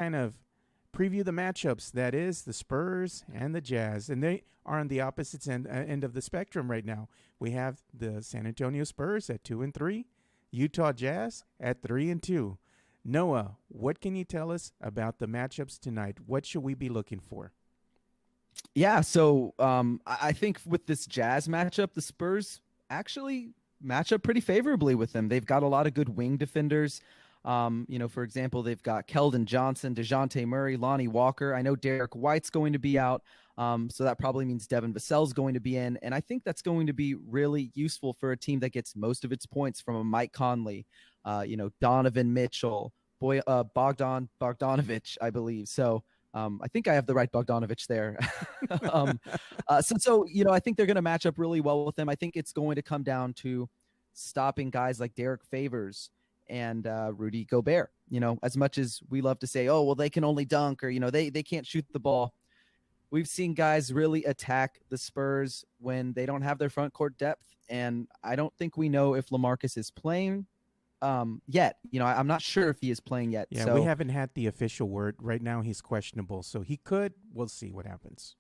kind of preview the matchups. That is the Spurs and the Jazz, and they are on the opposite end of the spectrum right now. We have the San Antonio Spurs at 2-3, Utah Jazz at 3-2. Noah, what can you tell us about the matchups tonight? What should we be looking for? Yeah, so I think with this Jazz matchup, the Spurs actually match up pretty favorably with them. They've got a lot of good wing defenders. For example, they've got Keldon Johnson, DeJounte Murray, Lonnie Walker. I know Derek White's going to be out, so that probably means Devin Vassell's going to be in. And I think that's going to be really useful for a team that gets most of its points from a Mike Conley, Donovan Mitchell, Bogdan Bogdanovich, I believe. So I think I have the right Bogdanovich there. um, I think they're going to match up really well with them. I think it's going to come down to stopping guys like Derek Favors and Rudy Gobert. As much as we love to say, oh, well, they can only dunk, or they can't shoot the ball. We've seen guys really attack the Spurs when they don't have their front court depth, and I don't think we know if LaMarcus is playing yet. I'm not sure if he is playing yet. Yeah, so we haven't had the official word. Right now he's questionable, so he could. We'll see what happens.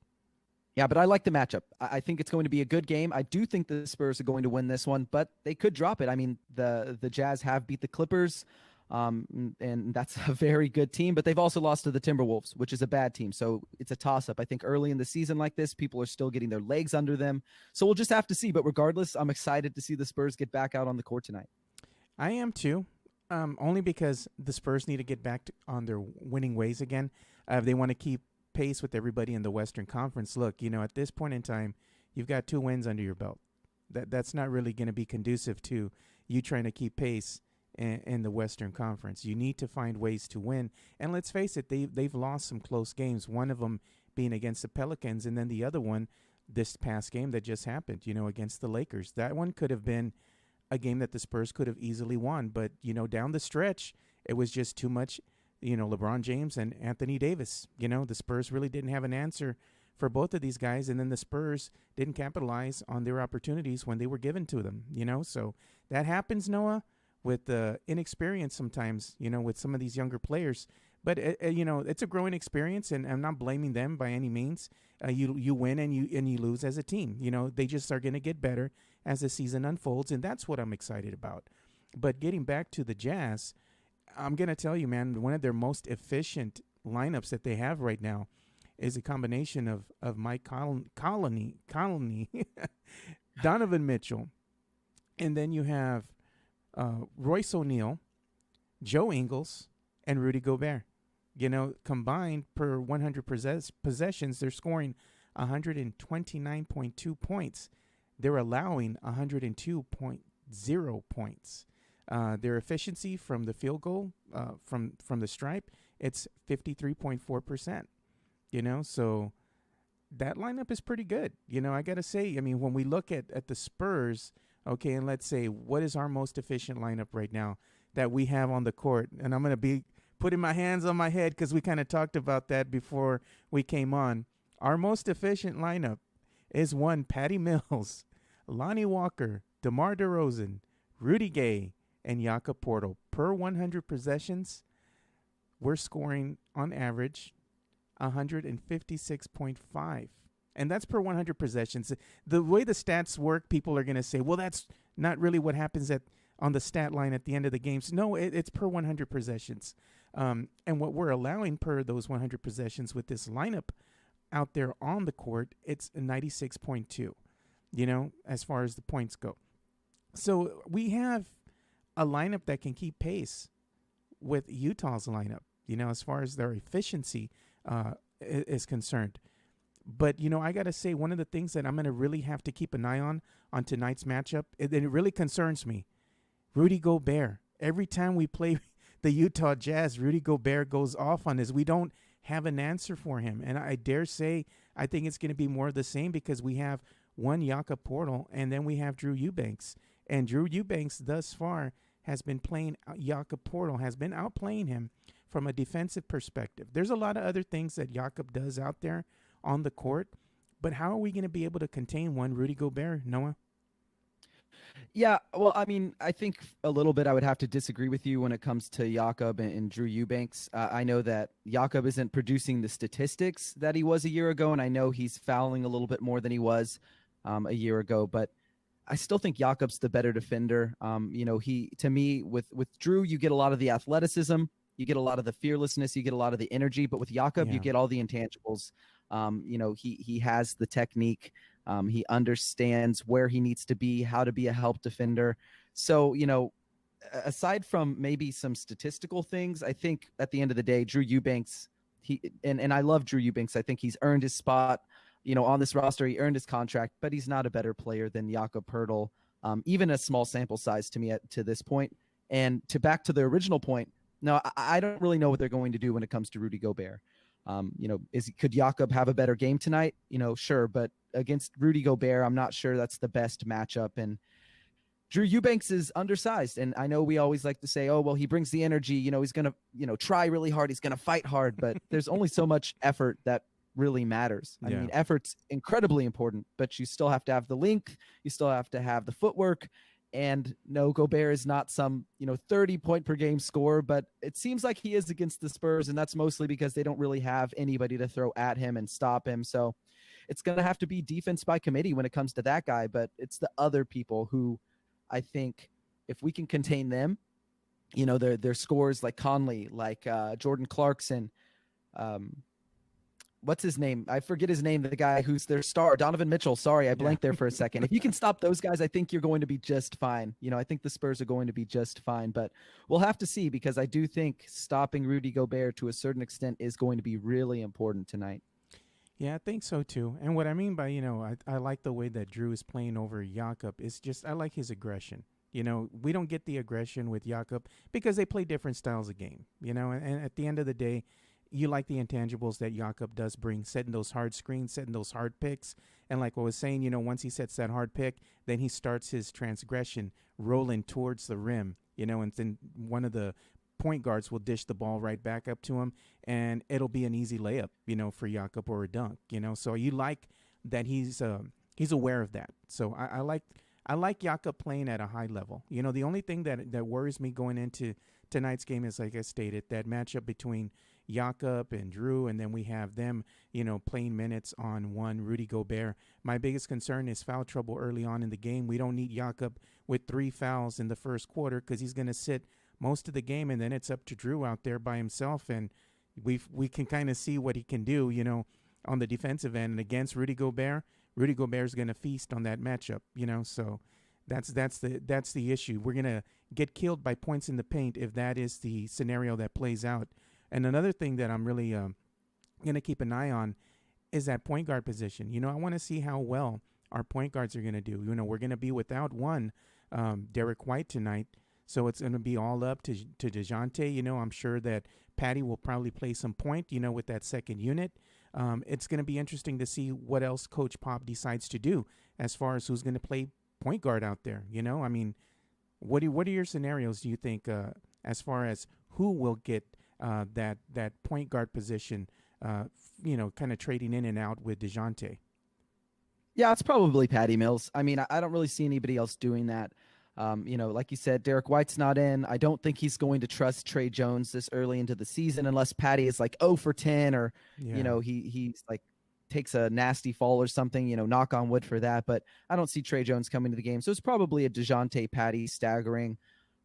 Yeah, but I like the matchup. I think it's going to be a good game. I do think the Spurs are going to win this one, but they could drop it. I mean, the Jazz have beat the Clippers, and that's a very good team, but they've also lost to the Timberwolves, which is a bad team. So it's a toss-up. I think early in the season like this, people are still getting their legs under them. So we'll just have to see. But regardless, I'm excited to see the Spurs get back out on the court tonight. I am too, only because the Spurs need to get back on their winning ways again. They want to keep pace with everybody in the Western Conference. Look, at this point in time, you've got 2 wins under your belt. That's not really going to be conducive to you trying to keep pace in the Western Conference. You need to find ways to win. And let's face it, they've lost some close games, one of them being against the Pelicans, and then the other one this past game that just happened, against the Lakers. That one could have been a game that the Spurs could have easily won, but, down the stretch, it was just too much. LeBron James and Anthony Davis. The Spurs really didn't have an answer for both of these guys, and then the Spurs didn't capitalize on their opportunities when they were given to them. So that happens, Noah, with the inexperience sometimes. With some of these younger players. But it's a growing experience, and I'm not blaming them by any means. You win and you lose as a team. They just are going to get better as the season unfolds, and that's what I'm excited about. But getting back to the Jazz, I'm going to tell you, man, one of their most efficient lineups that they have right now is a combination of Mike Conley, Donovan Mitchell, and then you have Royce O'Neal, Joe Ingles, and Rudy Gobert. Combined per 100 possessions, they're scoring 129.2 points. They're allowing 102.0 points. Their efficiency from the field goal, from the stripe, it's 53.4%. So that lineup is pretty good. I got to say, when we look at the Spurs, okay, and let's say, what is our most efficient lineup right now that we have on the court? And I'm going to be putting my hands on my head because we kind of talked about that before we came on. Our most efficient lineup is one, Patty Mills, Lonnie Walker, DeMar DeRozan, Rudy Gay, and Jakob Portal. Per 100 possessions, we're scoring on average 156.5. And that's per 100 possessions. The way the stats work, people are going to say, well, that's not really what happens on the stat line at the end of the games. No, it's per 100 possessions. And what we're allowing per those 100 possessions with this lineup out there on the court, it's 96.2, as far as the points go. So we have a lineup that can keep pace with Utah's lineup, as far as their efficiency is concerned. But, I got to say, one of the things that I'm going to really have to keep an eye on tonight's matchup, and it really concerns me, Rudy Gobert. Every time we play the Utah Jazz, Rudy Gobert goes off on us. We don't have an answer for him. And I dare say, I think it's going to be more of the same because we have one Jakob Portal, and then we have Drew Eubanks. And Drew Eubanks thus far has been playing Jakob Portal, has been outplaying him from a defensive perspective. There's a lot of other things that Jakob does out there on the court, but how are we going to be able to contain one Rudy Gobert, Noah? Yeah, well, I mean, I think a little bit I would have to disagree with you when it comes to Jakob and Drew Eubanks. I know that Jakob isn't producing the statistics that he was a year ago, and I know he's fouling a little bit more than he was a year ago, but I still think Jakob's the better defender. He to me with Drew, you get a lot of the athleticism, you get a lot of the fearlessness, you get a lot of the energy, but with Jakob, you Yeah. get all the intangibles. He has the technique. He understands where he needs to be, how to be a help defender. So, aside from maybe some statistical things, I think at the end of the day, Drew Eubanks, and I love Drew Eubanks. I think he's earned his spot, on this roster. He earned his contract, but he's not a better player than Jakob Pertl, even a small sample size to me to this point. And back to the original point, no, I don't really know what they're going to do when it comes to Rudy Gobert. Could Jakob have a better game tonight? Sure, but against Rudy Gobert, I'm not sure that's the best matchup. And Drew Eubanks is undersized, and I know we always like to say, "Oh, well, he brings the energy. He's gonna, try really hard. He's gonna fight hard." But there's only so much effort that really matters. I Yeah. mean, effort's incredibly important, but you still have to have the length. You still have to have the footwork. And no, Gobert is not some 30-point per game scorer, but it seems like he is against the Spurs, and that's mostly because they don't really have anybody to throw at him and stop him. So it's going to have to be defense by committee when it comes to that guy. But it's the other people who I think if we can contain them, their scores like Conley, like Jordan Clarkson, what's his name? I forget his name. The guy who's their star, Donovan Mitchell. Sorry, I blanked there for a second. If you can stop those guys, I think you're going to be just fine. I think the Spurs are going to be just fine, but we'll have to see because I do think stopping Rudy Gobert to a certain extent is going to be really important tonight. Yeah, I think so too. And what I mean by, I like the way that Drew is playing over Jakob. It's just, I like his aggression. We don't get the aggression with Jakob because they play different styles of game, and at the end of the day, you like the intangibles that Jakob does bring, setting those hard screens, setting those hard picks. And like I was saying, once he sets that hard pick, then he starts his transgression rolling towards the rim, and then one of the point guards will dish the ball right back up to him, and it'll be an easy layup, for Jakob or a dunk, So you like that he's aware of that. So I like Jakob playing at a high level. The only thing that worries me going into tonight's game is, like I stated, that matchup between Jakob and Drew, and then we have them, playing minutes on one Rudy Gobert. My biggest concern is foul trouble early on in the game. We don't need Jakob with 3 fouls in the first quarter because he's going to sit most of the game, and then it's up to Drew out there by himself, and we can kind of see what he can do, on the defensive end. And against Rudy Gobert is going to feast on that matchup, So that's the issue. We're going to get killed by points in the paint if that is the scenario that plays out. And another thing that I'm really going to keep an eye on is that point guard position. I want to see how well our point guards are going to do. We're going to be without one, Derek White tonight. So it's going to be all up to DeJounte. I'm sure that Patty will probably play some point, with that second unit. It's going to be interesting to see what else Coach Pop decides to do as far as who's going to play point guard out there. I mean, what are your scenarios, do you think, as far as who will get that point guard position, kind of trading in and out with DeJounte? Yeah, it's probably Patty Mills. I mean, I don't really see anybody else doing that. Like you said, Derek White's not in. I don't think he's going to trust Trey Jones this early into the season unless Patty is like 0 for 10 or, he's like takes a nasty fall or something, knock on wood for that. But I don't see Trey Jones coming to the game. So it's probably a DeJounte Patty staggering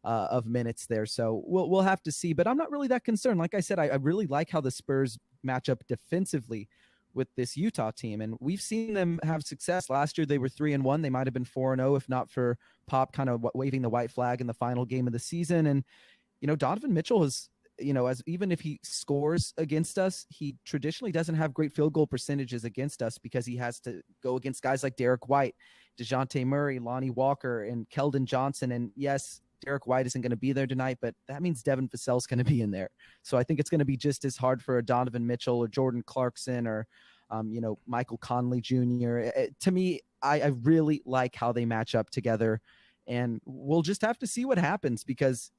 of minutes there. So we'll have to see. But I'm not really that concerned. Like I said, I really like how the Spurs match up defensively with this Utah team, and we've seen them have success. Last year they were 3-1. They might have been 4-0 if not for Pop kind of waving the white flag in the final game of the season. And Donovan Mitchell has, as even if he scores against us, he traditionally doesn't have great field goal percentages against us because he has to go against guys like Derek White, DeJounte Murray, Lonnie Walker, and Keldon Johnson. And yes, Derek White isn't going to be there tonight, but that means Devin Vassell's going to be in there. So I think it's going to be just as hard for a Donovan Mitchell or Jordan Clarkson or, Michael Conley Jr. To me, I really like how they match up together, and we'll just have to see what happens because,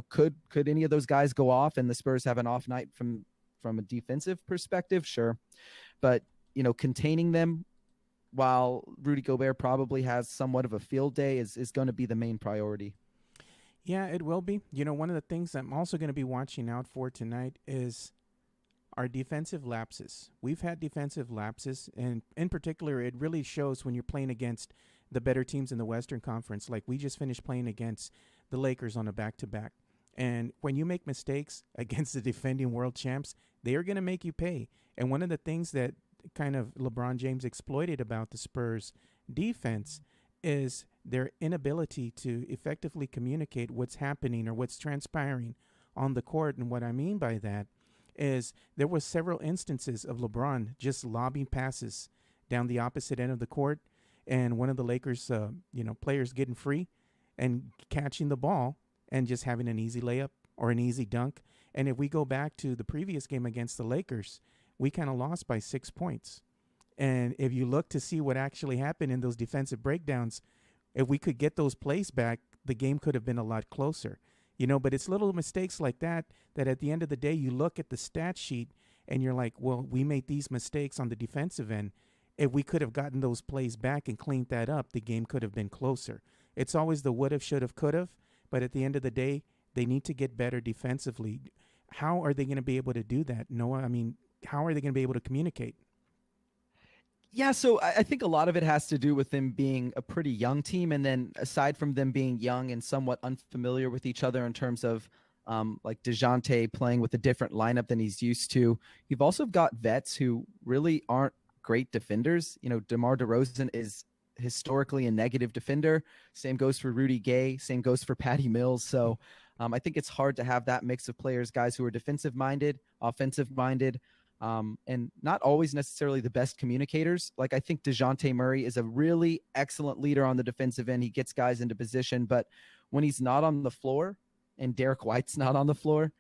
could any of those guys go off and the Spurs have an off night from a defensive perspective? Sure. But, containing them, while Rudy Gobert probably has somewhat of a field day, is going to be the main priority. Yeah, it will be. One of the things I'm also going to be watching out for tonight is our defensive lapses. We've had defensive lapses, and in particular, it really shows when you're playing against the better teams in the Western Conference. Like we just finished playing against the Lakers on a back-to-back. And when you make mistakes against the defending world champs, they are going to make you pay. And one of the things that kind of LeBron James exploited about the Spurs defense is their inability to effectively communicate what's happening or what's transpiring on the court. And what I mean by that is there were several instances of LeBron just lobbing passes down the opposite end of the court, and one of the Lakers, players getting free and catching the ball and just having an easy layup or an easy dunk. And if we go back to the previous game against the Lakers, we kind of lost by 6 points. And if you look to see what actually happened in those defensive breakdowns, if we could get those plays back, the game could have been a lot closer. But it's little mistakes like that at the end of the day, you look at the stat sheet and you're like, well, we made these mistakes on the defensive end. If we could have gotten those plays back and cleaned that up, the game could have been closer. It's always the would have, should have, could have. But at the end of the day, they need to get better defensively. How are they going to be able to do that, Noah? I mean, how are they going to be able to communicate? Yeah, so I think a lot of it has to do with them being a pretty young team. And then aside from them being young and somewhat unfamiliar with each other in terms of like DeJounte playing with a different lineup than he's used to, you've also got vets who really aren't great defenders. DeMar DeRozan is historically a negative defender. Same goes for Rudy Gay. Same goes for Patty Mills. So I think it's hard to have that mix of players, guys who are defensive-minded, offensive-minded, and not always necessarily the best communicators. Like I think DeJounte Murray is a really excellent leader on the defensive end. He gets guys into position, but when he's not on the floor and Derek White's not on the floor,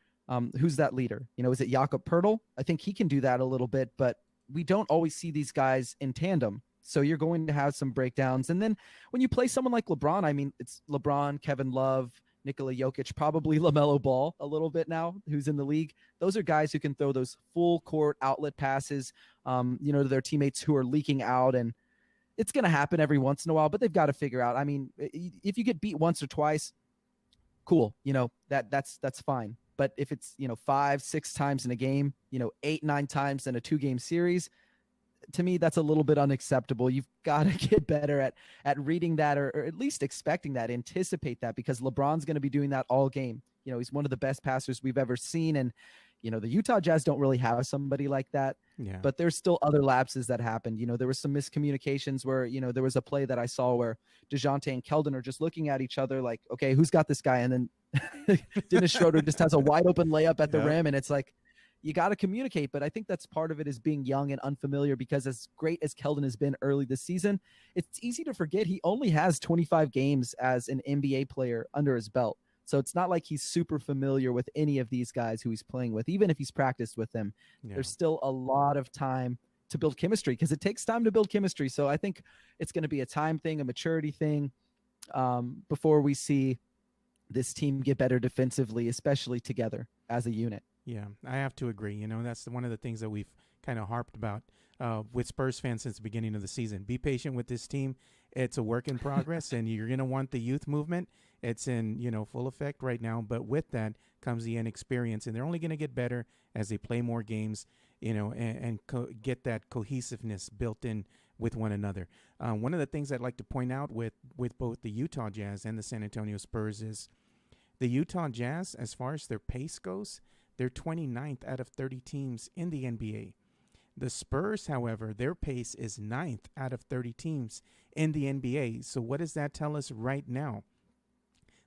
who's that leader? Is it Jakob Poeltl? I think he can do that a little bit, but we don't always see these guys in tandem. So you're going to have some breakdowns. And then when you play someone like LeBron, I mean, it's LeBron, Kevin Love, Nikola Jokic, probably LaMelo Ball a little bit now, who's in the league. Those are guys who can throw those full court outlet passes, to their teammates who are leaking out. And it's going to happen every once in a while, but they've got to figure out. I mean, if you get beat once or twice, cool. That's fine. But if it's, 5, 6 times in a game, 8, 9 times in a 2-game series, to me, that's a little bit unacceptable. You've got to get better at reading that or at least expecting that, anticipate that, because LeBron's going to be doing that all game. He's one of the best passers we've ever seen. And, the Utah Jazz don't really have somebody like that. Yeah. But there's still other lapses that happened. There was some miscommunications where, there was a play that I saw where DeJounte and Keldon are just looking at each other like, okay, who's got this guy? And then Dennis Schroeder just has a wide open layup at the rim. And it's like, you got to communicate, but I think that's part of it is being young and unfamiliar, because as great as Keldon has been early this season, it's easy to forget he only has 25 games as an NBA player under his belt. So it's not like he's super familiar with any of these guys who he's playing with, even if he's practiced with them. Yeah. There's still a lot of time to build chemistry, because it takes time to build chemistry. So I think it's going to be a time thing, a maturity thing, before we see this team get better defensively, especially together as a unit. Yeah, I have to agree. That's one of the things that we've kind of harped about with Spurs fans since the beginning of the season. Be patient with this team. It's a work in progress, and you're going to want the youth movement. It's in, full effect right now. But with that comes the inexperience, and they're only going to get better as they play more games, and get that cohesiveness built in with one another. One of the things I'd like to point out with both the Utah Jazz and the San Antonio Spurs is the Utah Jazz, as far as their pace goes, they're 29th out of 30 teams in the NBA. The Spurs, however, their pace is 9th out of 30 teams in the NBA. So what does that tell us right now?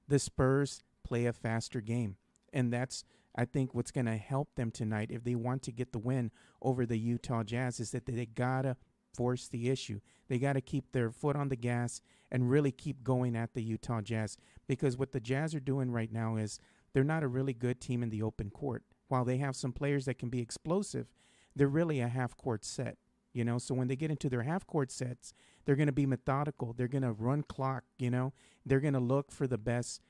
The Spurs play a faster game. And that's, I think, what's going to help them tonight if they want to get the win over the Utah Jazz, is that they got to force the issue. They got to keep their foot on the gas and really keep going at the Utah Jazz, because what the Jazz are doing right now is they're not a really good team in the open court. While they have some players that can be explosive, they're really a half-court set, So when they get into their half-court sets, they're going to be methodical. They're going to run clock, They're going to look for the best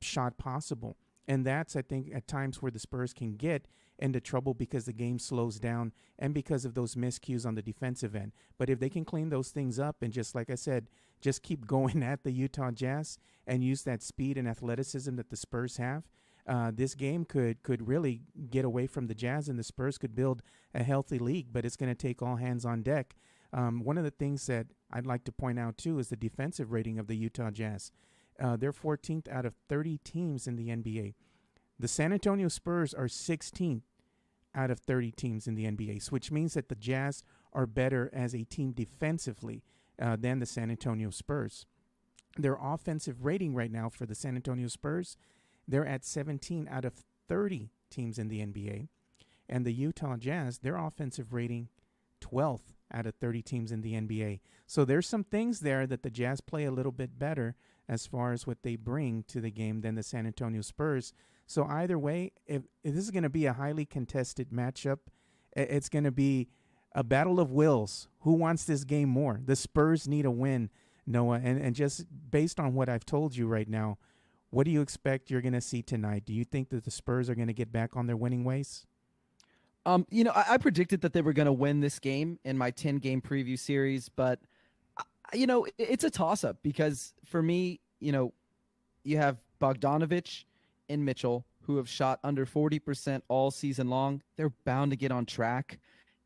shot possible. And that's, I think, at times where the Spurs can get into trouble because the game slows down and because of those miscues on the defensive end. But if they can clean those things up and just, like I said, just keep going at the Utah Jazz and use that speed and athleticism that the Spurs have, this game could really get away from the Jazz, and the Spurs could build a healthy league. But it's going to take all hands on deck. One of the things that I'd like to point out, too, is the defensive rating of the Utah Jazz. They're 14th out of 30 teams in the NBA. The San Antonio Spurs are 16th out of 30 teams in the NBA, which means that the Jazz are better as a team defensively than the San Antonio Spurs. Their offensive rating right now for the San Antonio Spurs, they're at 17 out of 30 teams in the NBA. And the Utah Jazz, their offensive rating, 12th out of 30 teams in the NBA. So there's some things there that the Jazz play a little bit better as far as what they bring to the game than the San Antonio Spurs. So either way, if this is going to be a highly contested matchup, it's going to be a battle of wills. Who wants this game more? The Spurs need a win, Noah. And just based on what I've told you right now, what do you expect you're going to see tonight? Do you think that the Spurs are going to get back on their winning ways? I predicted that they were going to win this game in my 10-game preview series, but it's a toss-up because for me, you have Bogdanovic and Mitchell who have shot under 40% all season long. They're bound to get on track.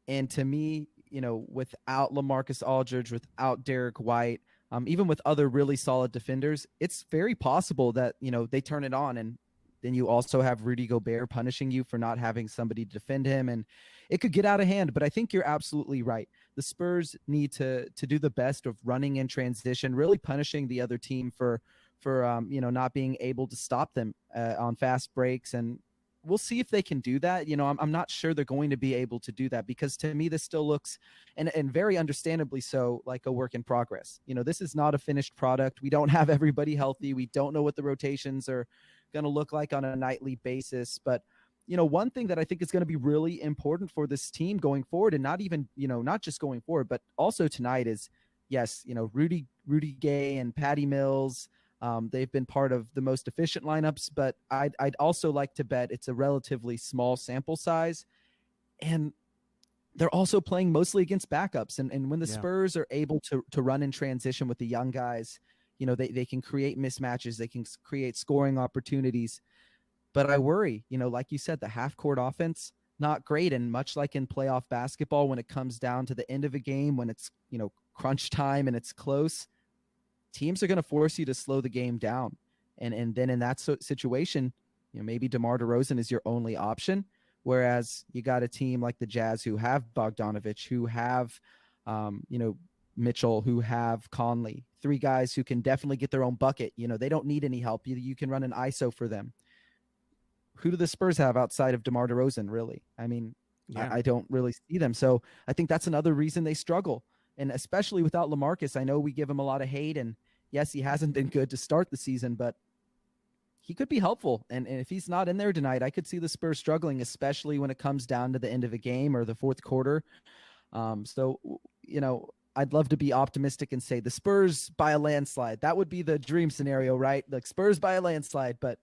And to me, without LaMarcus Aldridge, without Derek White, even with other really solid defenders, it's very possible that, they turn it on. And then you also have Rudy Gobert punishing you for not having somebody to defend him. And it could get out of hand. But I think you're absolutely right. The Spurs need to do the best of running in transition, really punishing the other team for not being able to stop them on fast breaks. And we'll see if they can do that. I'm not sure they're going to be able to do that because to me, this still looks, and very understandably so, like a work in progress. This is not a finished product. We don't have everybody healthy. We don't know what the rotations are going to look like on a nightly basis. But, one thing that I think is going to be really important for this team going forward, and not even, not just going forward, but also tonight is, yes, Rudy Gay and Patty Mills, they've been part of the most efficient lineups, but I'd also like to bet it's a relatively small sample size. And they're also playing mostly against backups. And when the Spurs are able to run in transition with the young guys, they can create mismatches. They can create scoring opportunities. But I worry, like you said, the half-court offense, not great. And much like in playoff basketball, when it comes down to the end of a game, when it's, crunch time and it's close, teams are going to force you to slow the game down. And then in that situation, maybe DeMar DeRozan is your only option. Whereas you got a team like the Jazz who have Bogdanovic, who have, Mitchell, who have Conley, three guys who can definitely get their own bucket. They don't need any help. You can run an ISO for them. Who do the Spurs have outside of DeMar DeRozan, really? I mean, I don't really see them. So I think that's another reason they struggle. And especially without LaMarcus, I know we give him a lot of hate. And yes, he hasn't been good to start the season, but he could be helpful. And if he's not in there tonight, I could see the Spurs struggling, especially when it comes down to the end of a game or the fourth quarter. I'd love to be optimistic and say the Spurs by a landslide. That would be the dream scenario, right? Like Spurs by a landslide, but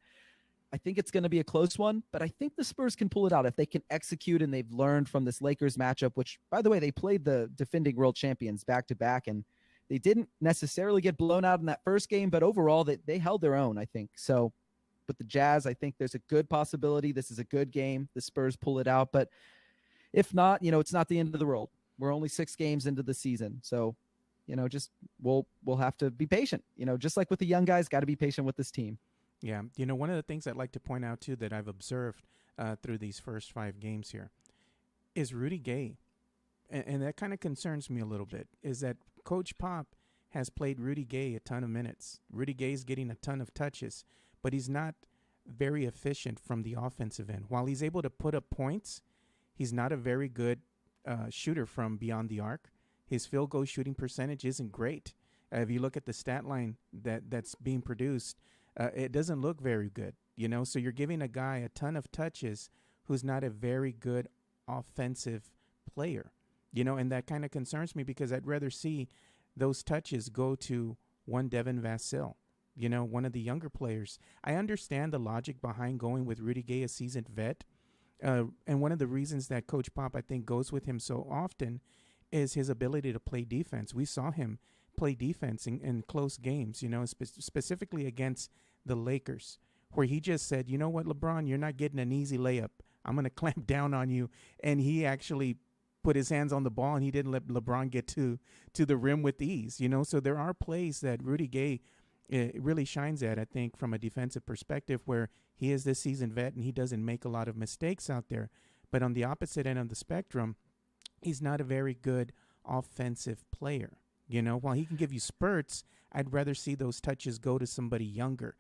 I think it's going to be a close one, but I think the Spurs can pull it out if they can execute and they've learned from this Lakers matchup, which, by the way, they played the defending world champions back-to-back, and they didn't necessarily get blown out in that first game, but overall they held their own, I think. So with the Jazz, I think there's a good possibility. This is a good game. The Spurs pull it out, but if not, it's not the end of the world. We're only 6 games into the season. So, just we'll have to be patient, just like with the young guys, got to be patient with this team. Yeah. One of the things I'd like to point out, too, that I've observed through these first 5 games here is Rudy Gay. And that kind of concerns me a little bit, is that Coach Pop has played Rudy Gay a ton of minutes. Rudy Gay's getting a ton of touches, but he's not very efficient from the offensive end. While he's able to put up points, he's not a very good shooter from beyond the arc. His field goal shooting percentage isn't great. If you look at the stat line that's being produced, it doesn't look very good, so you're giving a guy a ton of touches who's not a very good offensive player, and that kind of concerns me because I'd rather see those touches go to one Devin Vassell, one of the younger players. I understand the logic behind going with Rudy Gay, a seasoned vet, And one of the reasons that Coach Pop, I think, goes with him so often is his ability to play defense. We saw him play defense in close games, specifically against the Lakers, where he just said, you know what, LeBron, you're not getting an easy layup. I'm going to clamp down on you. And he actually put his hands on the ball, and he didn't let LeBron get to the rim with ease, So there are plays that Rudy Gay really shines at, I think, from a defensive perspective, where he is this seasoned vet and he doesn't make a lot of mistakes out there. But on the opposite end of the spectrum, he's not a very good offensive player. While he can give you spurts, I'd rather see those touches go to somebody younger.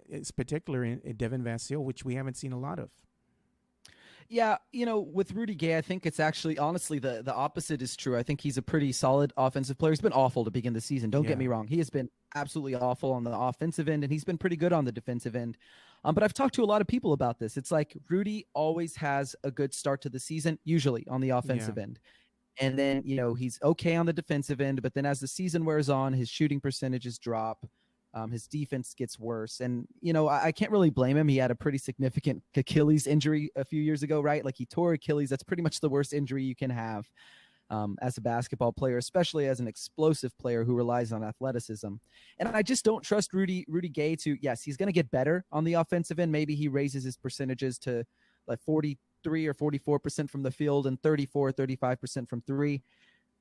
It's particular in Devin Vassell, which we haven't seen a lot of. Yeah, with Rudy Gay, I think it's actually, honestly, the opposite is true. I think he's a pretty solid offensive player. He's been awful to begin the season. Don't get me wrong. He has been absolutely awful on the offensive end, and he's been pretty good on the defensive end. But I've talked to a lot of people about this. It's like Rudy always has a good start to the season, usually on the offensive end. And then, he's okay on the defensive end, but then as the season wears on, his shooting percentages drop. His defense gets worse. And, I can't really blame him. He had a pretty significant Achilles injury a few years ago, right? Like, he tore Achilles. That's pretty much the worst injury you can have as a basketball player, especially as an explosive player who relies on athleticism. And I just don't trust Rudy Gay to, yes, he's going to get better on the offensive end. Maybe he raises his percentages to like 43 or 44% from the field and 34 or 35% from three.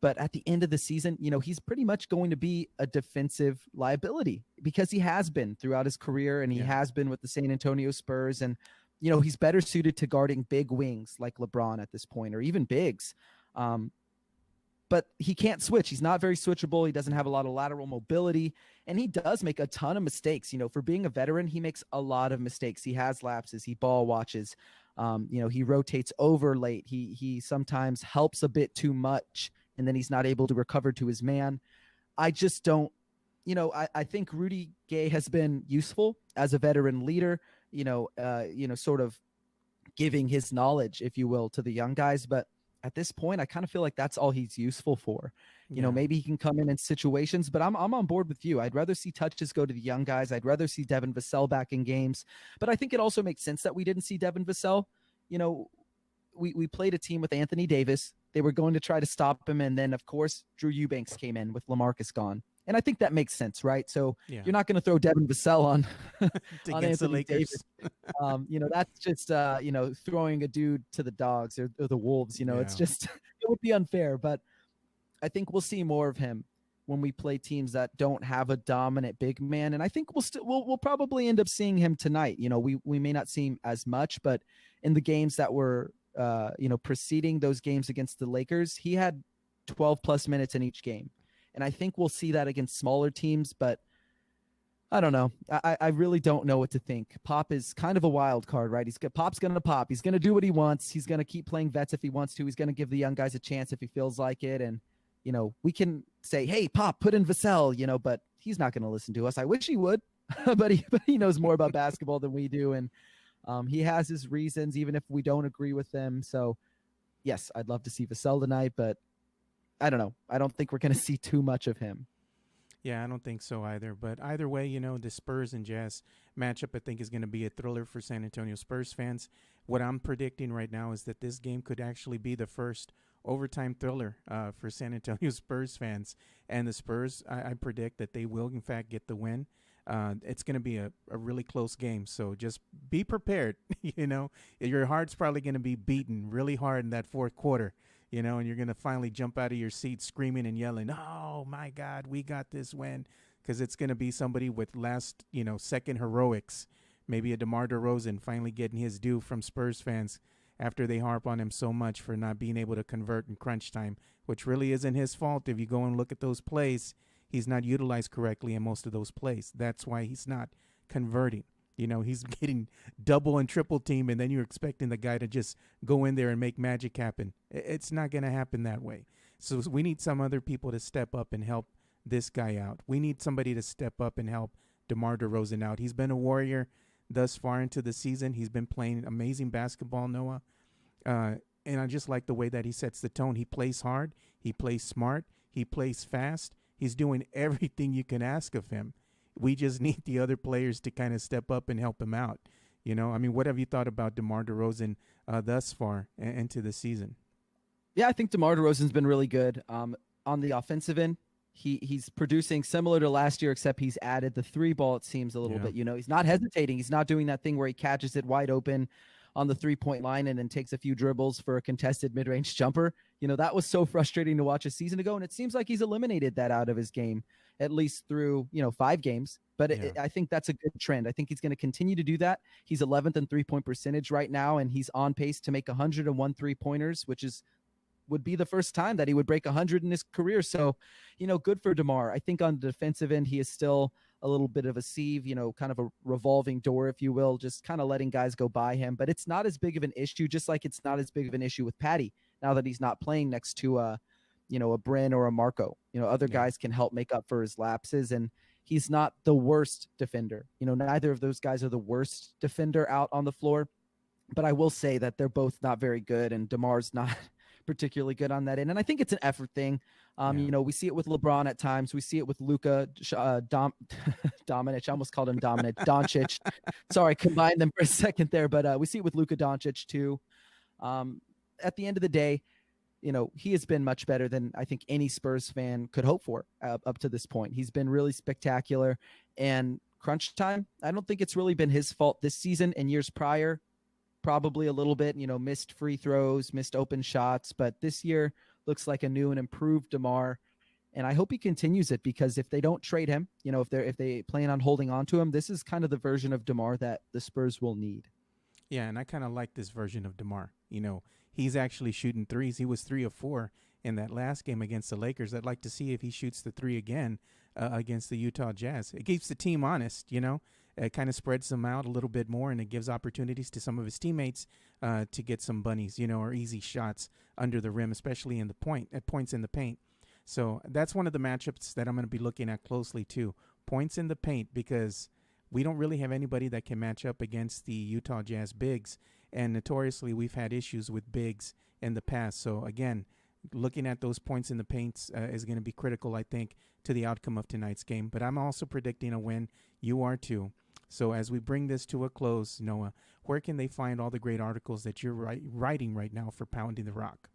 But at the end of the season, he's pretty much going to be a defensive liability because he has been throughout his career, and he has been with the San Antonio Spurs. And, he's better suited to guarding big wings like LeBron at this point, or even bigs. But he can't switch. He's not very switchable. He doesn't have a lot of lateral mobility, and he does make a ton of mistakes. For being a veteran, he makes a lot of mistakes. He has lapses. He ball watches. He rotates over late. He sometimes helps a bit too much, and then he's not able to recover to his man. I just don't, I think Rudy Gay has been useful as a veteran leader, sort of giving his knowledge, if you will, to the young guys. But at this point, I kind of feel like that's all he's useful for. Maybe he can come in situations, but I'm on board with you. I'd rather see touches go to the young guys. I'd rather see Devin Vassell back in games. But I think it also makes sense that we didn't see Devin Vassell. We played a team with Anthony Davis. They were going to try to stop him. And then, of course, Drew Eubanks came in with LaMarcus gone. And I think that makes sense, right? So you're not going to throw Devin Vassell on, on Anthony Davis. That's just, throwing a dude to the dogs or the wolves. It's just, it would be unfair. But I think we'll see more of him when we play teams that don't have a dominant big man. And I think we'll probably end up seeing him tonight. We may not see him as much, but in the games that were, preceding those games against the Lakers, he had 12 plus minutes in each game. And I think we'll see that against smaller teams, but I don't know. I really don't know what to think. Pop is kind of a wild card, right? Pop's going to pop. He's going to do what he wants. He's going to keep playing vets if he wants to. He's going to give the young guys a chance if he feels like it. And, we can say, hey, Pop, put in Vassell, but he's not going to listen to us. I wish he would, but he knows more about basketball than we do. And he has his reasons, even if we don't agree with them. So, yes, I'd love to see Vassell tonight, but I don't know. I don't think we're going to see too much of him. Yeah, I don't think so either. But either way, the Spurs and Jazz matchup, I think, is going to be a thriller for San Antonio Spurs fans. What I'm predicting right now is that this game could actually be the first overtime thriller for San Antonio Spurs fans. And the Spurs, I predict that they will, in fact, get the win. It's going to be a really close game. So just be prepared. Your heart's probably going to be beaten really hard in that fourth quarter. And you're going to finally jump out of your seat screaming and yelling, oh, my God, we got this win. Because it's going to be somebody with last, second heroics. Maybe a DeMar DeRozan finally getting his due from Spurs fans after they harp on him so much for not being able to convert in crunch time, which really isn't his fault. If you go and look at those plays, he's not utilized correctly in most of those plays. That's why he's not converting. He's getting double and triple team, and then you're expecting the guy to just go in there and make magic happen. It's not going to happen that way. So we need some other people to step up and help this guy out. We need somebody to step up and help DeMar DeRozan out. He's been a warrior thus far into the season. He's been playing amazing basketball, Noah. And I just like the way that he sets the tone. He plays hard. He plays smart. He plays fast. He's doing everything you can ask of him. We just need the other players to kind of step up and help him out. I mean, what have you thought about DeMar DeRozan thus far into the season? Yeah, I think DeMar DeRozan's been really good. On the offensive end, he's producing similar to last year, except he's added the three ball. It seems a little Yeah, bit. He's not hesitating. He's not doing that thing where he catches it wide open on the 3-point line and then takes a few dribbles for a contested mid range jumper. That was so frustrating to watch a season ago, and it seems like he's eliminated that out of his game, at least through 5 games. But yeah, I think that's a good trend. I think he's going to continue to do that. He's 11th in 3-point percentage right now, and he's on pace to make 101 3-pointers, which would be the first time that he would break 100 in his career. So, good for DeMar. I think on the defensive end, he is still a little bit of a sieve, kind of a revolving door, if you will, just kind of letting guys go by him. But it's not as big of an issue, just like it's not as big of an issue with Patty now that he's not playing next to a Bryn or a Marco. Other yeah. guys can help make up for his lapses, and he's not the worst defender. Neither of those guys are the worst defender out on the floor. But I will say that they're both not very good, and DeMar's not particularly good on that end. And I think it's an effort thing. Yeah. We see it with LeBron at times. We see it with Luka, Dominic. I almost called him Dominic Doncic. Sorry, combined them for a second there, but we see it with Luka Doncic too. At the end of the day, he has been much better than I think any Spurs fan could hope for up to this point. He's been really spectacular, and crunch time, I don't think it's really been his fault this season. And years prior, probably a little bit, missed free throws, missed open shots, but this year looks like a new and improved DeMar. And I hope he continues it, because if they don't trade him, if they plan on holding on to him, this is kind of the version of DeMar that the Spurs will need. Yeah, and I kind of like this version of DeMar. He's actually shooting threes. He was 3 of 4 in that last game against the Lakers. I'd like to see if he shoots the three again against the Utah Jazz. It keeps the team honest. It kind of spreads them out a little bit more, and it gives opportunities to some of his teammates to get some bunnies, or easy shots under the rim, especially at points in the paint. So that's one of the matchups that I'm going to be looking at closely too. Points in the paint, because we don't really have anybody that can match up against the Utah Jazz bigs, and notoriously we've had issues with bigs in the past. So again, looking at those points in the paint is going to be critical, I think, to the outcome of tonight's game. But I'm also predicting a win. You are too. So as we bring this to a close, Noah, where can they find all the great articles that you're writing right now for Pounding the Rock?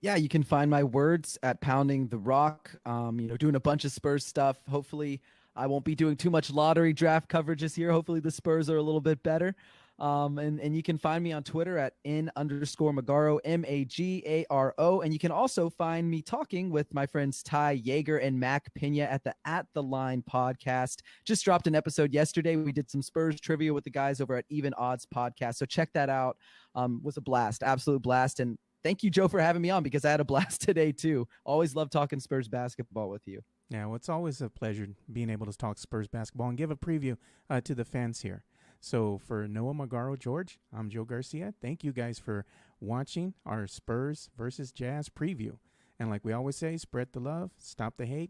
Yeah, you can find my words at Pounding the Rock. Doing a bunch of Spurs stuff. Hopefully, I won't be doing too much lottery draft coverage this year. Hopefully, the Spurs are a little bit better. And you can find me on Twitter at @N_Magaro, Magaro. And you can also find me talking with my friends Ty Yeager and Mac Pena at the Line podcast. Just dropped an episode yesterday. We did some Spurs trivia with the guys over at Even Odds podcast. So check that out. Was a blast, absolute blast. And thank you, Joe, for having me on, because I had a blast today too. Always love talking Spurs basketball with you. Yeah, well, it's always a pleasure being able to talk Spurs basketball and give a preview to the fans here. So for Noah Magaro-George, I'm Joe Garcia. Thank you guys for watching our Spurs versus Jazz preview. And like we always say, spread the love, stop the hate,